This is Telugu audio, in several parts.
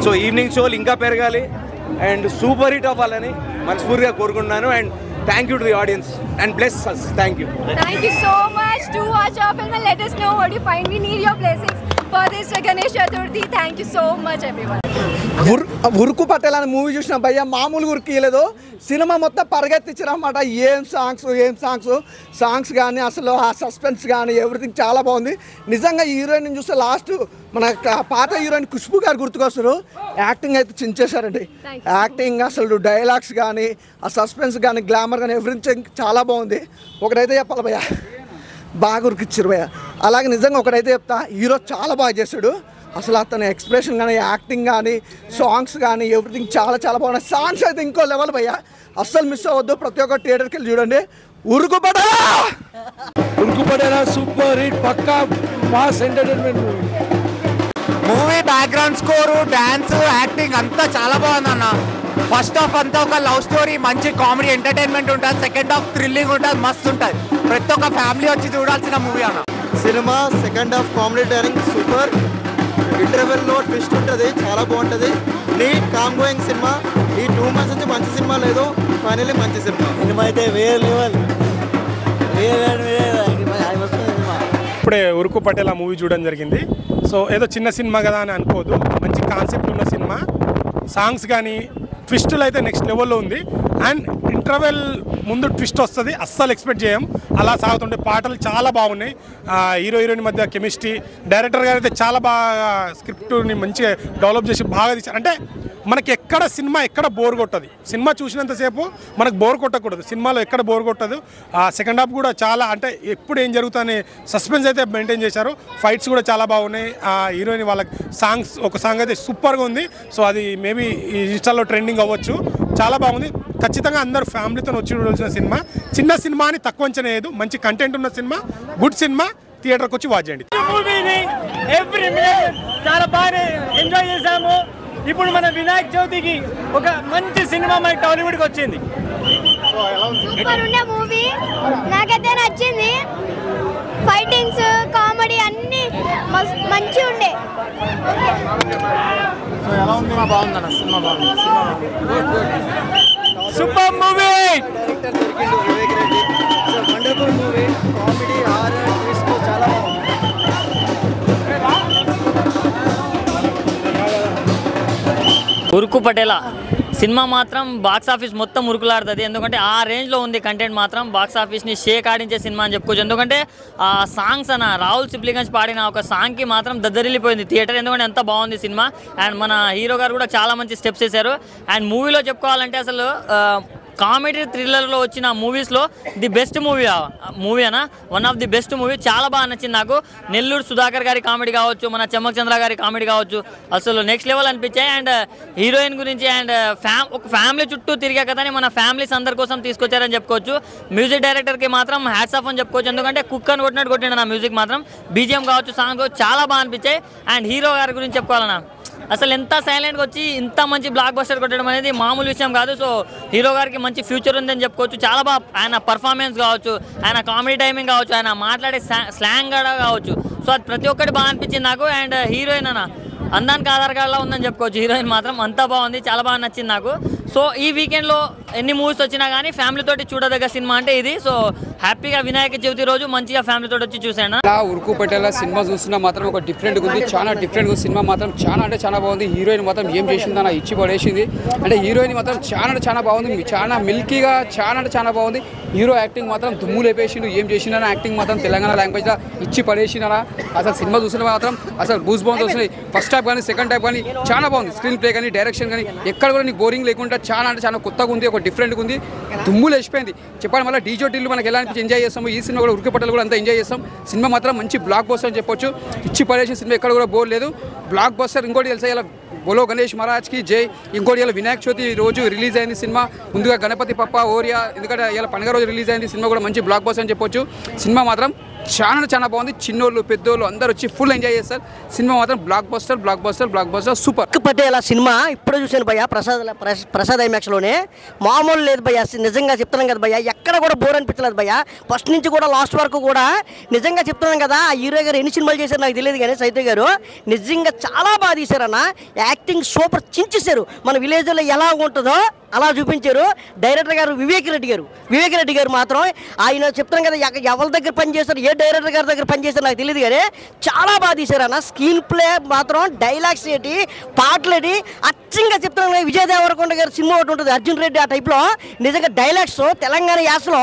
సో ఈవినింగ్ షోలు ఇంకా పెరగాలి అండ్ సూపర్ హిట్ అవ్వాలని మనస్ఫూర్తిగా కోరుకుంటున్నాను. And thank you to the audience and bless us. Thank you so much. Do watch our film and let us know what you find. We need your blessings for this Ganesh Chaturthi. Thank you so much everyone. ఉరుకు పట్టేల్ అనే మూవీ చూసిన భయ్య మామూలుగా ఉరికియలేదు. సినిమా మొత్తం పరిగెత్తించారన్నమాట. ఏం సాంగ్స్ కానీ అసలు ఆ సస్పెన్స్ కానీ ఎవ్రీథింగ్ చాలా బాగుంది. నిజంగా హీరోయిన్ చూస్తే లాస్ట్ మన పాత హీరోయిన్ ఖుష్బు గారు గుర్తుకొస్తారు. యాక్టింగ్ అయితే చించేశారండి. యాక్టింగ్ అసలు డైలాగ్స్ కానీ ఆ సస్పెన్స్ కానీ గ్లామర్ కానీ ఎవ్రీథింగ్ చాలా బాగుంది. ఒకటైతే చెప్పాలి భయ్య, బాగా ఉరికిచ్చారు భయ్య. అలాగే నిజంగా ఒకటైతే చెప్తా, హీరో చాలా బాగా చేశాడు. అసలు అతని ఎక్స్ప్రెషన్ కానీ యాక్టింగ్ కానీ సాంగ్స్ కానీ ఎవ్రీథింగ్ చాలా చాలా బాగున్నాయి. సాంగ్స్ అయితే ఇంకో లెవెల్ భయ్య, అస్సలు మిస్ అవ్వద్దు. ప్రతి ఒక్క థియేటర్కి వెళ్ళి చూడండి. ఉరుకు పడేలా సూపర్ హిట్ పక్కా mass entertainment movie. Background score, dance, acting అంతా చాలా బాగుంది అన్న. ఫస్ట్ హాఫ్ అంతా ఒక లవ్ స్టోరీ, మంచి కామెడీ ఎంటర్టైన్మెంట్ ఉంటుంది. సెకండ్ హాఫ్ థ్రిల్లింగ్ ఉంటుంది, మస్తు ఉంటుంది. ప్రతి ఒక్క ఫ్యామిలీ వచ్చి చూడాల్సిన మూవీ అన్న. Cinema second half comedy timing super. ఇంటర్వెల్లో ట్విస్ట్ ఉంటుంది, చాలా బాగుంటుంది. Neat calm going cinema. ఈ 2 months నుంచి మంచి సినిమా లేదు, ఫైనల్లీ మంచి సినిమా అయితే వేరే లెవెల్. ఇప్పుడే ఉరుకు పట్టేలా మూవీ చూడడం జరిగింది. సో ఏదో చిన్న సినిమా కదా అని అనుకోదు, మంచి కాన్సెప్ట్ ఉన్న సినిమా. సాంగ్స్ కానీ ట్విస్టులు అయితే నెక్స్ట్ లెవెల్లో ఉంది. అండ్ ఇంటర్వెల్ ముందు ట్విస్ట్ వస్తుంది, అస్సలు ఎక్స్పెక్ట్ చేయం. అలా సాగుతుంటే పాటలు చాలా బాగున్నాయి. హీరోయిన్ మధ్య కెమిస్ట్రీ, డైరెక్టర్ గారు అయితే చాలా బాగా స్క్రిప్ట్ని మంచిగా డెవలప్ చేసి బాగా తీశారు. అంటే మనకి ఎక్కడ సినిమా ఎక్కడ బోర్ కొట్టదు. సినిమా చూసినంతసేపు మనకు బోర్ కొట్టకూడదు. సినిమాలో ఎక్కడ బోర్ కొట్టదు. సెకండ్ హాఫ్ కూడా చాలా, అంటే ఎప్పుడు ఏం జరుగుతుందని సస్పెన్స్ అయితే మెయింటైన్ చేశారు. ఫైట్స్ కూడా చాలా బాగున్నాయి. హీరోయిన్ వాళ్ళకి సాంగ్స్, ఒక సాంగ్ అయితే సూపర్గా ఉంది. సో అది మేబీ ఈ ఇన్స్టాలో ట్రెండింగ్ అవ్వచ్చు. చాలా బాగుంది. ఖచ్చితంగా అందరూ ఫ్యామిలీతో వచ్చి చూడాల్సిన సినిమా. చిన్న సినిమా అని తక్కువ అంచనా లేదు. మంచి కంటెంట్ ఉన్న సినిమా, గుడ్ సినిమా. థియేటర్కి వచ్చి వాచ్ చేయండి. చాలా బాగా ఎంజాయ్ చేశాము. ఇప్పుడు మన వినాయక చవితికి ఒక మంచి సినిమా మన టాలీవుడ్కి వచ్చింది. సూపర్ ఉండే మూవీ, నాకైతే నచ్చింది. ఫైటింగ్స్, కామెడీ అన్ని మంచి ఉండే. సినిమా బాగుందన్న, సినిమా బాగుంది. Super movie. Wonderful movie. Comedy, horror, twist చాలా బాగుంది. ఉరుకు పటేలా సినిమా మాత్రం బాక్స్ ఆఫీస్ మొత్తం ఉరుకులాడుతుంది. ఎందుకంటే ఆ రేంజ్లో ఉంది కంటెంట్. మాత్రం బాక్స్ ఆఫీస్ని షేక్ ఆడించే సినిమా అని చెప్పుకోవచ్చు. ఎందుకంటే ఆ సాంగ్స్ అన్న రాహుల్ సిప్లిగంజ్ పాడిన ఒక సాంగ్కి మాత్రం దద్దరిల్లిపోయింది థియేటర్. ఎందుకంటే ఎంత బాగుంది సినిమా. అండ్ మన హీరో గారు కూడా చాలా మంచి స్టెప్స్ వేశారు. అండ్ మూవీలో చెప్పుకోవాలంటే అసలు కామెడీ థ్రిల్లర్లో వచ్చిన మూవీస్లో ది బెస్ట్ మూవీ అన్న, one of the best movie. చాలా బాగా నచ్చింది నాకు. నెల్లూరు సుధాకర్ గారి కామెడీ కావచ్చు, మన చెమ్మక్ చంద్ర గారి కామెడీ కావచ్చు, అసలు నెక్స్ట్ లెవెల్ అనిపించాయి. అండ్ హీరోయిన్ గురించి అండ్ ఒక ఫ్యామిలీ చుట్టూ తిరిగే కథని మన ఫ్యామిలీస్ అందరి కోసం తీసుకొచ్చారని చెప్పుకోవచ్చు. మ్యూజిక్ డైరెక్టర్కి మాత్రం హ్యాట్స్ ఆఫ్ అని చెప్పుకోవచ్చు. ఎందుకంటే కుక్ అని కొట్టినట్టు కొట్టిండు నా మ్యూజిక్ మాత్రం. బీజిఎం కావచ్చు, సాంగ్ చాలా బాగా అనిపించాయి. అండ్ హీరో గారి గురించి చెప్పుకోవాలన్నా, అసలు ఎంత సైలెంట్గా వచ్చి ఇంత మంచి బ్లాక్ బస్టర్ కొట్టడం అనేది మామూలు విషయం కాదు. సో హీరో గారికి మంచి ఫ్యూచర్ ఉందని చెప్పుకోవచ్చు. చాలా బాగా ఆయన పర్ఫార్మెన్స్ కావచ్చు, ఆయన కామెడీ టైమింగ్ కావచ్చు, ఆయన మాట్లాడే స్లాంగ్ కూడా కావచ్చు. సో అది ప్రతి ఒక్కటి బాగా అనిపించింది నాకు. అండ్ హీరోయిన్ అన్న అందానికి ఆధార్ కార్డులా ఉందని చెప్పుకోవచ్చు. హీరోయిన్ మాత్రం అంతా బాగుంది, చాలా బాగా నచ్చింది నాకు. సో ఈ వీకెండ్లో ఎన్ని మూవీస్ వచ్చినా కానీ ఫ్యామిలీతోటి చూడదగ్గ సినిమా అంటే ఇది. సో హ్యాపీగా వినాయక చవితి రోజు మంచిగా ఫ్యామిలీతో వచ్చి చూసాను. ఉరుకు పట్టేలా సినిమా చూస్తున్నా మాత్రం ఒక డిఫరెంట్గా ఉంది, చాలా డిఫరెంట్గా ఉంది. సినిమా మాత్రం చాలా అంటే చాలా బాగుంది. హీరోయిన్ మాత్రం ఏం చేసిందో నా ఇచ్చి పడేసింది. అంటే హీరోయిన్ మాత్రం చాలా అంటే చాలా బాగుంది, చాలా మిల్కీగా చాలా అంటే చాలా బాగుంది. హీరో యాక్టింగ్ మాత్రం దుమ్ము లేపేసిండు. ఏం చేసిండో యాక్టింగ్ మాత్రం తెలంగాణ లాంగ్వేజ్లో ఇచ్చి పడేసిండా. అసలు సినిమా చూసిన మాత్రం అసలు గూస్ బంప్స్ వస్తున్నాయి. ఫస్ట్ హాఫ్ కానీ సెకండ్ హాఫ్ కానీ చాలా బాగుంది. స్క్రీన్ ప్లే కానీ డైరెక్షన్ కానీ ఎక్కడ కూడా నీకు బోరింగ్ లేకుండా చాలా అంటే చాలా కొత్తగా ఉంది, ఒక డిఫరెంట్గా ఉంది. దుమ్ములు వేసిపోయింది చెప్పాలి. మళ్ళీ డీజోటీలు మనకి ఎలా అనిపించి ఎంజాయ్ చేస్తాము. ఈ సినిమా కూడా ఉరికి పట్టలు కూడా అంతా ఎంజాయ్ చేస్తాం. సినిమా మాత్రం మంచి బ్లాక్ బస్టర్ అని చెప్పొచ్చు. ఇచ్చి పడేసిన సినిమా ఎక్కడ కూడా బోర్ లేదు, బ్లాక్ బస్టర్. ఇంకోటి తెలుసా, ఇలా బోలో గణేష్ మహారాజ్కి జై. ఇంకోటి ఇలా వినాయక చవితి రోజు రిలీజ్ అయింది సినిమా. ముందుగా గణపతి పప్ప ఓరియా, ఎందుకంటే ఇలా పండుగ రోజు రిలీజ్ అయింది సినిమా కూడా మంచి బ్లాక్ బస్టర్ అని చెప్పొచ్చు. సినిమా మాత్రం చాలా బాగుంది. చిన్నోళ్ళు పెద్దోళ్ళు అందరూ వచ్చి ఫుల్ ఎంజాయ్ చేస్తారు. సినిమా మాత్రం block buster super. Patel cinema ఇప్పుడే చూశాను భయ్య, ప్రసాద్ ఐమాక్స్లోనే. మామూలు లేదు భయ్య, నిజంగా చెప్తున్నాం కదా భయ్య, ఎక్కడ కూడా బోర్ అనిపించలేదు భయ్య. ఫస్ట్ నుంచి కూడా లాస్ట్ వరకు కూడా నిజంగా చెప్తున్నాం కదా. ఆ హీరో గారు ఎన్ని సినిమాలు చేశారు నాకు తెలియదు కానీ సైతే గారు నిజంగా చాలా బాగా తీశారన్న. Acting super చించేశారు. మన విలేజ్లో ఎలా ఉంటుందో అలా చూపించారు. డైరెక్టర్ గారు వివేక్ రెడ్డి గారు మాత్రం ఆయన చెప్తాం కదా, ఎవరి దగ్గర పనిచేస్తారు, ఏ డైరెక్టర్ గారి దగ్గర పనిచేస్తారు నాకు తెలియదు కానీ చాలా బాగా తీశారు అన్న. స్క్రీన్ ప్లే మాత్రం, డైలాగ్స్ ఏంటి, పాటలు ఏంటి, అచ్చంగా చెప్తాను. విజయ్ దేవరకొండ గారి సినిమా ఒకటి ఉంటుంది అర్జున్ రెడ్డి, ఆ టైప్లో నిజంగా డైలాగ్స్ తెలంగాణ యాసలో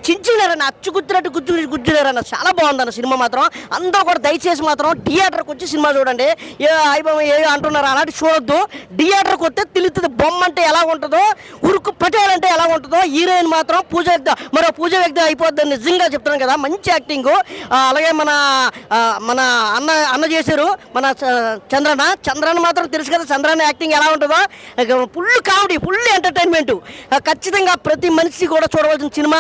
చించినారన్న, అచ్చుగుచ్చినట్టు గుజ్జునారన్న. చాలా బాగుందన్న సినిమా మాత్రం. అందరూ కూడా దయచేసి మాత్రం థియేటర్కి వచ్చి సినిమా చూడండి. ఏ అంటున్నారు అలాంటి చూడొద్దు. థియేటర్కి వస్తే తెలుస్తుంది బొమ్మ అంటే ఎలా ఉంటుందో, ఉరుకు పటేల్ అంటే ఎలా ఉంటుందో. హీరోయిన్ మాత్రం పూజ వ్యక్తి అయిపోద్ది. నిజంగా చెప్తున్నాను కదా, మంచి యాక్టింగ్. అలాగే మన అన్న చేశారు మన చంద్రన్న మాత్రం తెలుసు కదా, చంద్రన్న యాక్టింగ్ ఎలా ఉంటుందో. Full comedy, full entertainment. ఖచ్చితంగా ప్రతి మనిషి కూడా చూడవలసిన సినిమా.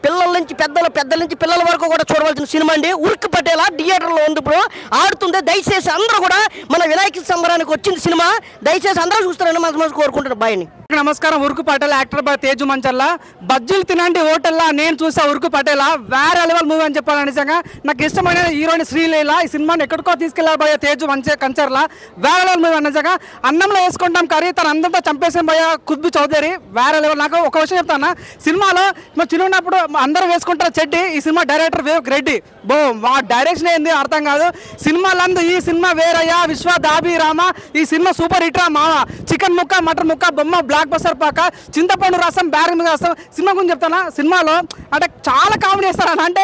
పిల్లల నుంచి పెద్దల నుంచి పిల్లల వరకు కూడా చూడవలసిన సినిమా అండి. ఉరుకు పటేల థియేటర్లో ఉంది ఇప్పుడు ఆడుతుంది. దయచేసి అందరూ కూడా మన వినాయక సంబరానికి వచ్చింది సినిమా, దయచేసి అందరూ చూస్తారని మనసు కోరుకుంటారు. బాయ్ని నమస్కారం. ఉరుకు పటేల్ యాక్టర్ బై తేజు మంచల్లా. బజ్జీలు తినండి హోటల్లా నేను చూసా ఉరుకు పటేల. వేరే లెవెల్ మూవీ అని చెప్పాలి. నిజంగా నాకు ఇష్టమైన హీరోయిన్ శ్రీలీల. ఈ సినిమాని ఎక్కడికో తీసుకెళ్లారు భయ్య తేజు కంచర్లా. వేరే లెవెల్ మూవీ నిజంగా. అన్నంలో వేసుకుంటాం కర్రీ తన అందరితో చంపేసాం భయ్య కుద్బు చౌదరి. వేరే లెవెల్. నాకు ఒక విషయం చెప్తాను, సినిమాలో చిన్నప్పుడు అందరూ వేసుకుంటారు చెడ్డి. ఈ సినిమా డైరెక్టర్ వివేక్ రెడ్డి. ఆ డైరెక్షన్ ఏంది అర్థం కాదు. సినిమాలందు ఈ సినిమా వేరయ్యా, విశ్వ దాబి రామ. ఈ సినిమా సూపర్ హిట్ రా మామ. చికెన్ ముక్క, మటన్ ముక్క, బొమ్మ, బ్లాక్ బస్టర్ పాక, చింతపండు రసం, బ్యారన్ రసం. సినిమా గురించి చెప్తానా, సినిమాలో అంటే చాలా కామెడీ చేస్తారని. అంటే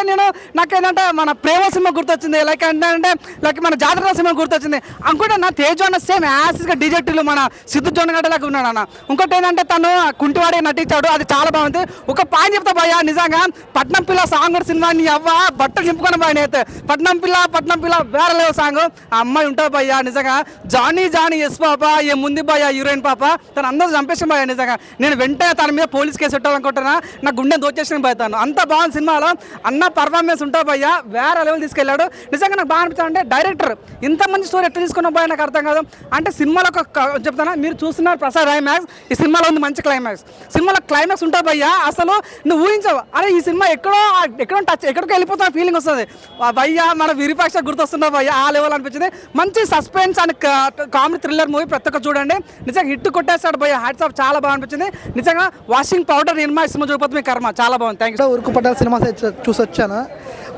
నాకేంటంటే మన ప్రేమ సినిమా గుర్తొచ్చింది, లైక్ మన జాతర సినిమా గుర్తొచ్చింది. అనుకుంటే నా తేజు అన్న సేమ్ యాసిస్గా డిజెక్టివ్ మన సిద్ధు జొన్నగడ్డలాగా ఉన్నాడు అన్న. ఇంకోటి ఏంటంటే తను కుంటివాడే నటించాడు, అది చాలా బాగుంది. ఒక పాయింట్ చెప్తా భయ్యా, నిజంగా పట్నం పిల్ల సాంగ్ సినిమా నీ అవ్వ బట్టలు నింపుకున్న భయ అయితే. పట్నం పిల్ల వేరే లేవు సాంగ్. ఆ అమ్మాయి ఉంటుంది భయ్యా నిజంగా. జానీ ఎస్ పాప ఏ ముందు భయ్యా హీరోయిన్ పాప. తను అందరూ చంపేసిన భయ నిజంగా. నేను వెంటనే తన మీద పోలీస్ కేసు పెట్టాలనుకుంటున్నా. నా గుండె దోచేసిన పోతాను. అంత బాగుంది సినిమాలో. అన్న పర్ఫార్మెన్స్ ఉంటా భయ్యా వేరే లెవెల్ తీసుకెళ్ళాడు. నిజంగా నాకు బాగా అనిపించింది. అంటే డైరెక్టర్ ఇంత మంచి స్టోరీ ఎట్లా తీసుకున్న భయ నాకు అర్థం కాదు. అంటే సినిమాలో చెప్తానా, మీరు చూస్తున్నారు ప్రసాద్ ఐమాక్స్. ఈ సినిమాలో ఉంది మంచి క్లైమాక్స్. సినిమాలో క్లైమాక్స్ ఉంటా భయ్యా అసలు నువ్వు ఊహించవు. అరే ఈ సినిమా ఎక్కడికి వెళ్ళిపోతున్న ఫీలింగ్ వస్తుంది భయ్యా. మన విరూపాక్ష గుర్తొస్తున్నా భయ్యా, ఆ లెవెల్ అనిపించింది. మంచి suspense and comedy thriller movie. ప్రతి ఒక్క చూడండి. నిజంగా హిట్ కొట్టేస్తాడు భయ్యా. Hats off. చాలా బాగా అనిపించింది నిజంగా. వాషింగ్ పౌడర్ నిర్మా సినిమా చూపొద్దు మీ కర్మ. చాలా బాగుంది. Thank you. Uruku Patel cinema చూసి వచ్చాను.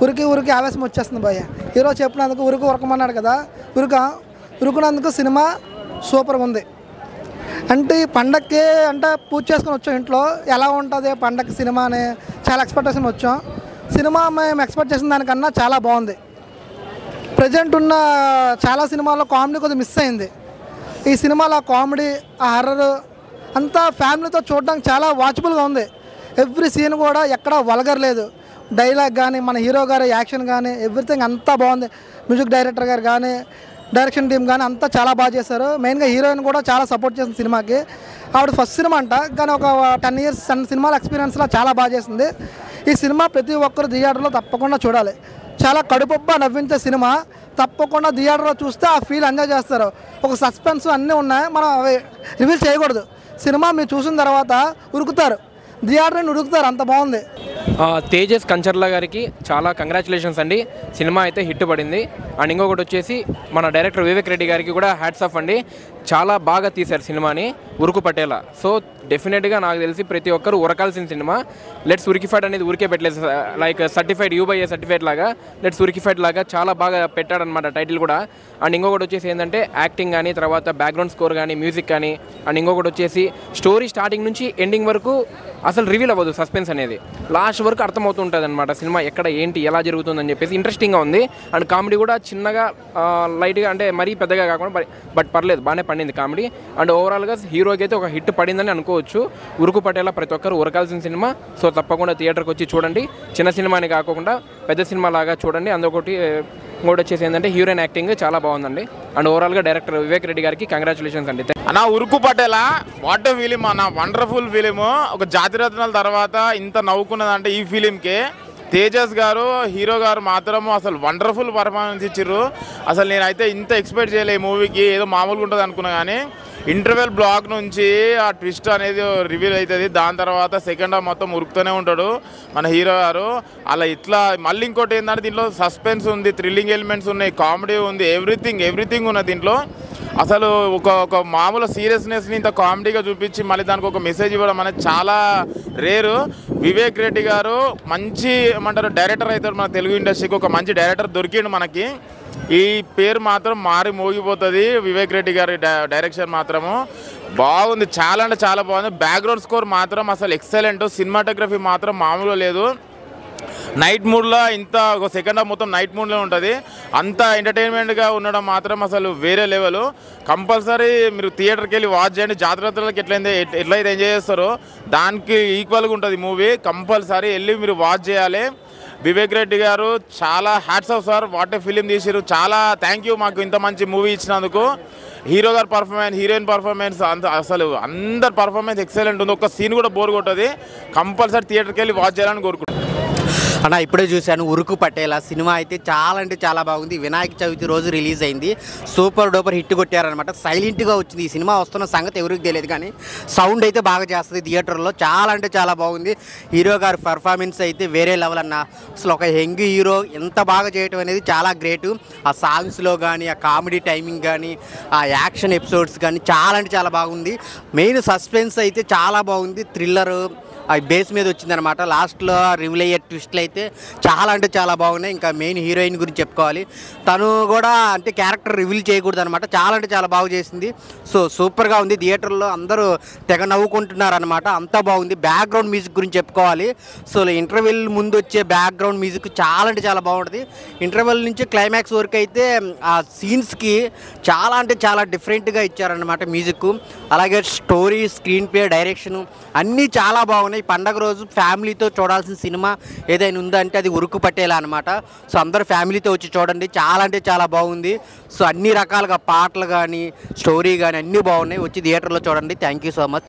ఉరికి ఆవేశం వచ్చేస్తుంది భయ్య. హీరో చెప్పినందుకు ఉరకమన్నాడు కదా, ఉరుకున్నందుకు సినిమా సూపర్గా ఉంది. అంటే ఈ పండక్కి అంటే పూజ చేసుకొని వచ్చాం ఇంట్లో, ఎలా ఉంటుంది పండగ సినిమా అని చాలా ఎక్స్పెక్టేషన్ వచ్చాం. సినిమా మేము ఎక్స్పెక్ట్ చేసిన దానికన్నా చాలా బాగుంది. ప్రజెంట్ ఉన్న చాలా సినిమాల్లో కామెడీ కొద్దిగా మిస్ అయింది. ఈ సినిమాలో కామెడీ, ఆ హర్రర్ అంతా ఫ్యామిలీతో చూడడానికి చాలా వాచబుల్గా ఉంది. ఎవ్రీ సీన్ కూడా ఎక్కడా వల్గర్ లేదు. డైలాగ్ కానీ, మన హీరో గారి యాక్షన్ కానీ, ఎవ్రీథింగ్ అంతా బాగుంది. మ్యూజిక్ డైరెక్టర్ గారు కానీ, డైరెక్షన్ టీం కానీ అంతా చాలా బాగా చేశారు. మెయిన్గా హీరోయిన్ కూడా చాలా సపోర్ట్ చేసింది సినిమాకి. ఆవిడ ఫస్ట్ సినిమా అంట, కానీ ఒక 10 years సినిమాల ఎక్స్పీరియన్స్లో చాలా బాగా చేసింది. ఈ సినిమా ప్రతి ఒక్కరు థియేటర్లో తప్పకుండా చూడాలి. చాలా కడుపుబ్బా నవ్వించే సినిమా. తప్పకుండా థియేటర్లో చూస్తే ఆ ఫీల్ ఎంజాయ్ చేస్తారు. ఒక సస్పెన్స్ అన్నీ ఉన్నాయి, మనం అవి రివీల్ చేయకూడదు. సినిమా మీరు చూసిన తర్వాత ఉరుకుతారు, థియేటర్ని ఉరుకుతారు, అంత బాగుంది. తేజస్ కంచర్ల గారికి చాలా కంగ్రాచులేషన్స్ అండి. సినిమా అయితే హిట్ పడింది. అండ్ ఇంకొకటి వచ్చేసి మన డైరెక్టర్ వివేక్ రెడ్డి గారికి కూడా హ్యాట్స్ ఆఫ్ అండి. చాలా బాగా తీశారు సినిమాని ఉరుకు పటేల. సో డెఫినెట్గా నాకు తెలిసి ప్రతి ఒక్కరు ఉరకాల్సిన సినిమా. లెట్స్ ఉరికిఫైడ్ అనేది ఊరికే పెట్టలేదు, లైక్ సర్టిఫైడ్ U/A సర్టిఫైడ్ లాగా లెట్స్ ఉరికిఫైడ్ లాగా చాలా బాగా పెట్టాడనమాట టైటిల్ కూడా. అండ్ ఇంకొకటి వచ్చేసి ఏంటంటే యాక్టింగ్ కానీ, తర్వాత బ్యాక్గ్రౌండ్ స్కోర్ కానీ, మ్యూజిక్ కానీ. అండ్ ఇంకొకటి వచ్చేసి స్టోరీ స్టార్టింగ్ నుంచి ఎండింగ్ వరకు అసలు రివీల్ అవ్వదు. సస్పెన్స్ అనేది లాస్ట్ వరకు అర్థమవుతుంటుంది అనమాట. సినిమా ఎక్కడ ఏంటి ఎలా జరుగుతుందని చెప్పేసి ఇంట్రెస్టింగ్గా ఉంది. అండ్ కామెడీ కూడా చిన్నగా లైట్గా, అంటే మరీ పెద్దగా కాకుండా బట్ పర్లేదు, బాగానే పడింది కామెడీ. అండ్ ఓవరాల్గా హీరోకి అయితే ఒక హిట్ పడిందని అనుకోవచ్చు. ఉరుకు పటేల ప్రతి ఒక్కరు ఉరకాల్సిన సినిమా. సో తప్పకుండా థియేటర్కి వచ్చి చూడండి. చిన్న సినిమాని కాకుండా పెద్ద సినిమా లాగా చూడండి. ఇంకోటి వచ్చేసి ఏంటంటే హీరోయిన్ యాక్టింగ్ చాలా బాగుందండి. అండ్ ఓవరాల్గా డైరెక్టర్ వివేక్ రెడ్డి గారికి కంగ్రాచులేషన్స్ అండి. అన్న ఉరుకు పటేల వాట్ ఏ ఫిలిం అన్న, వండర్ఫుల్ ఫిలిం. ఒక జాతిరత్నాల తర్వాత ఇంత నవ్వుకున్నదంటే ఈ ఫిలింకి తేజస్ గారు హీరో గారు మాత్రము అసలు వండర్ఫుల్ పర్ఫార్మెన్స్ ఇచ్చారు. అసలు నేనైతే ఇంత ఎక్స్పెక్ట్ చేయలే ఈ మూవీకి, ఏదో మామూలుగా ఉంటుంది అనుకున్నా. కానీ ఇంటర్వెల్ బ్లాక్ నుంచి ఆ ట్విస్ట్ అనేది రివీల్ అవుతుంది. దాని తర్వాత సెకండ్ హాఫ్ మొత్తం ఉరుకుతూనే ఉంటాడు మన హీరో గారు. అలా ఇట్లా మళ్ళీ ఇంకోటి ఏంటంటే దీంట్లో సస్పెన్స్ ఉంది, థ్రిల్లింగ్ ఎలిమెంట్స్ ఉన్నాయి, కామెడీ ఉంది, ఎవ్రీథింగ్ ఉన్నది దీంట్లో. అసలు ఒక మామూలు సీరియస్నెస్ని ఇంత కామెడీగా చూపించి మళ్ళీ దానికి ఒక మెసేజ్ ఇవ్వడం అనేది చాలా రేరు. వివేక్ రెడ్డి గారు మంచి ఏమంటారు డైరెక్టర్ అవుతాడు మన తెలుగు ఇండస్ట్రీకి. ఒక మంచి డైరెక్టర్ దొరికిండు మనకి. ఈ పేరు మాత్రం మారి మోగిపోతుంది. వివేక్ రెడ్డి గారి డైరెక్షన్ మాత్రము బాగుంది, చాలా అంటే చాలా బాగుంది. బ్యాక్గ్రౌండ్ స్కోర్ మాత్రం అసలు ఎక్సలెంట్. సినిమాటోగ్రఫీ మాత్రం మామూలుగా లేదు. నైట్ మూడ్లో ఇంత ఒక సెకండ్ హాఫ్ మొత్తం నైట్ మూడ్లో ఉంటుంది. అంత ఎంటర్టైన్మెంట్గా ఉండడం మాత్రం అసలు వేరే లెవెల్. కంపల్సరీ మీరు థియేటర్కి వెళ్ళి వాచ్ చేయండి. జాతరలకు ఎట్లయితే ఎంజాయ్ చేస్తారో దానికి ఈక్వల్గా ఉంటుంది మూవీ. కంపల్సరీ వెళ్ళి మీరు వాచ్ చేయాలి. వివేక్ రెడ్డి గారు చాలా hats off sir, what a film తీసారు. చాలా థ్యాంక్ యూ మాకు ఇంత మంచి మూవీ ఇచ్చినందుకు. హీరో గారి పర్ఫార్మెన్స్, హీరోయిన్ పర్ఫార్మెన్స్ అసలు అందరి పర్ఫార్మెన్స్ ఎక్సలెంట్ ఉంది. ఒక సీన్ కూడా బోర్ కొట్టది. కంపల్సరీ థియేటర్కి వెళ్ళి వాచ్ చేయాలని కోరుకుంటున్నాను. అన్న ఇప్పుడే చూశాను ఉరుకు పట్టేలా సినిమా అయితే చాలా అంటే చాలా బాగుంది. వినాయక చవితి రోజు రిలీజ్ అయింది. సూపర్ డూపర్ హిట్ కొట్టారనమాట. సైలెంట్గా వచ్చింది. ఈ సినిమా వస్తున్న సంగతి ఎవరికి తెలియదు కానీ సౌండ్ అయితే బాగా చేస్తుంది థియేటర్లో. చాలా అంటే చాలా బాగుంది. హీరో గారి పర్ఫార్మెన్స్ అయితే వేరే లెవెల్ అన్న. అసలు ఒక యంగ్ హీరో ఎంత బాగా చేయటం అనేది చాలా గ్రేటు. ఆ సాంగ్స్లో కానీ, ఆ కామెడీ టైమింగ్ కానీ, ఆ యాక్షన్ ఎపిసోడ్స్ కానీ చాలా అంటే చాలా బాగుంది. మెయిన్ సస్పెన్స్ అయితే చాలా బాగుంది. థ్రిల్లర్ ఆ బేస్ మీద వచ్చిందనమాట. లాస్ట్లో రివీల్ అయ్యే ట్విస్ట్లు అయితే చాలా అంటే చాలా బాగున్నాయి. ఇంకా మెయిన్ హీరోయిన్ గురించి చెప్పుకోవాలి. తను కూడా అంటే క్యారెక్టర్ రివీల్ చేయకూడదు అనమాట. చాలా అంటే చాలా బాగా చేసింది. సో సూపర్గా ఉంది. థియేటర్లో అందరూ తెగ నవ్వుకుంటున్నారు అనమాట. అంతా బాగుంది. బ్యాక్గ్రౌండ్ మ్యూజిక్ గురించి చెప్పుకోవాలి. సో ఇంటర్వెల్ ముందు వచ్చే బ్యాక్గ్రౌండ్ మ్యూజిక్ చాలా అంటే చాలా బాగుంటుంది. ఇంటర్వెల్ నుంచి క్లైమాక్స్ వరకు అయితే ఆ సీన్స్కి చాలా అంటే చాలా డిఫరెంట్గా ఇచ్చారనమాట మ్యూజిక్. అలాగే స్టోరీ, స్క్రీన్ ప్లే, డైరెక్షన్ అన్నీ చాలా బాగున్నాయి. పండగ రోజు ఫ్యామిలీతో చూడాల్సిన సినిమా ఏదైనా ఉందంటే అది ఉరుకు పట్టేలా అనమాట. సో అందరూ ఫ్యామిలీతో వచ్చి చూడండి. చాలా అంటే చాలా బాగుంది. సో అన్ని రకాలుగా పాటలు కానీ, స్టోరీ కానీ అన్నీ బాగున్నాయి. వచ్చి థియేటర్లో చూడండి. Thank you so much.